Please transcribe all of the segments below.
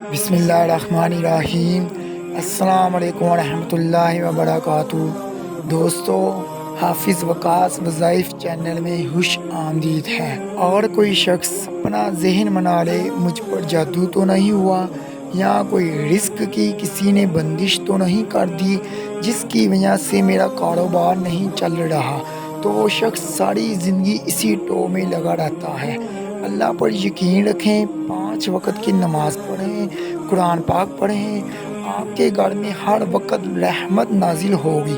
بسم اللہ الرحمن الرحیم۔ السلام علیکم ورحمۃ اللہ وبرکاتہ۔ دوستو، حافظ وقاص وظائف چینل میں خوش آمدید ہے۔ اگر کوئی شخص اپنا ذہن منا لے مجھ پر جادو تو نہیں ہوا، یا کوئی رزق کی کسی نے بندش تو نہیں کر دی جس کی وجہ سے میرا کاروبار نہیں چل رہا، تو وہ شخص ساری زندگی اسی ٹو میں لگا رہتا ہے۔ اللہ پر یقین رکھیں، 5 وقت کی نماز پڑھیں، قرآن پاک پڑھیں، آپ کے گھر میں ہر وقت رحمت نازل ہوگی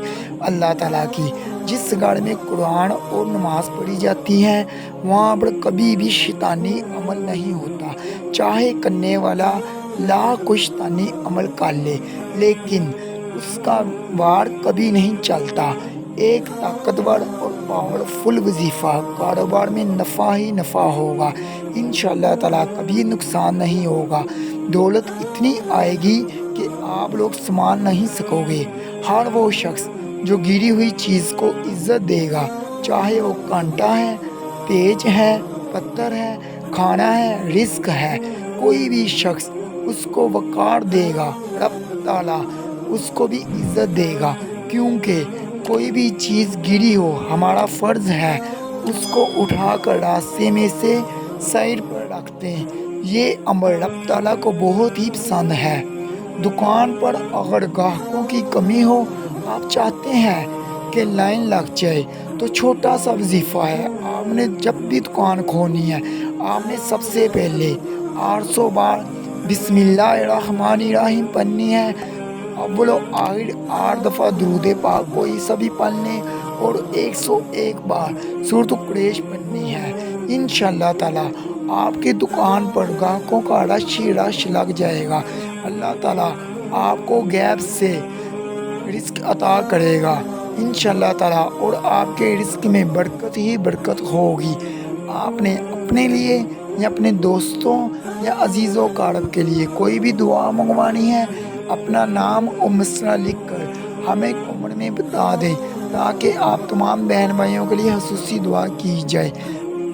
اللہ تعالیٰ کی۔ جس گھر میں قرآن اور نماز پڑھی جاتی ہے وہاں پر کبھی بھی شیطانی عمل نہیں ہوتا، چاہے کرنے والا لاکھ شیطانی عمل کر لے لیکن اس کا وار کبھی نہیں چلتا۔ ایک طاقتور اور پاورفل وظیفہ، کاروبار میں نفع ہی نفع ہوگا، انشاءاللہ تعالیٰ کبھی نقصان نہیں ہوگا۔ دولت اتنی آئے گی کہ آپ لوگ سمان نہیں سکو گے۔ ہر وہ شخص جو گری ہوئی چیز کو عزت دے گا، چاہے وہ کانٹا ہے، پیچ ہے، پتھر ہے، کھانا ہے، رزق ہے، کوئی بھی شخص اس کو وقار دے گا، رب تعالیٰ اس کو بھی عزت دے گا۔ کیونکہ کوئی بھی چیز گری ہو، ہمارا فرض ہے اس کو اٹھا کر راستے میں سے سائڈ پر رکھتے ہیں۔ یہ عمل رب تعالیٰ کو بہت ہی پسند ہے۔ دکان پر اگر گاہکوں کی کمی ہو، آپ چاہتے ہیں کہ لائن لگ جائے، تو چھوٹا سا وظیفہ ہے۔ آپ نے جب بھی دکان کھولنی ہے، آپ نے سب سے پہلے 800 بار بسم اللہ الرحمن الرحیم پڑھنی ہے۔ اول و آخر 8 دفعہ درود پاک کوئی سبھی پڑھ لیں اور 101 بار سورۃ قریش پڑھنی ہے۔ انشاءاللہ تعالیٰ آپ کی دکان پر گاہکوں کا رش ہی رش لگ جائے گا۔ اللہ تعالیٰ آپ کو غیب سے رزق عطا کرے گا انشاءاللہ تعالیٰ، اور آپ کے رزق میں برکت ہی برکت ہوگی۔ آپ نے اپنے لیے یا اپنے دوستوں یا عزیز و اقارب کے لیے کوئی بھی دعا منگوانی ہے، اپنا نام اور مسئلہ لکھ کر ہمیں کمنٹ میں بتا دیں تاکہ آپ تمام بہن بھائیوں کے لیے خصوصی دعا کی جائے۔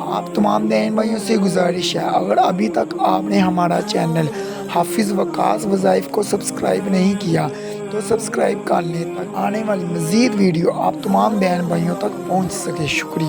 آپ تمام بہن بھائیوں سے گزارش ہے، اگر ابھی تک آپ نے ہمارا چینل حافظ وقاص وظائف کو سبسکرائب نہیں کیا تو سبسکرائب کر لیں تاکہ آنے والی مزید ویڈیو آپ تمام بہن بھائیوں تک پہنچ سکے۔ شکریہ۔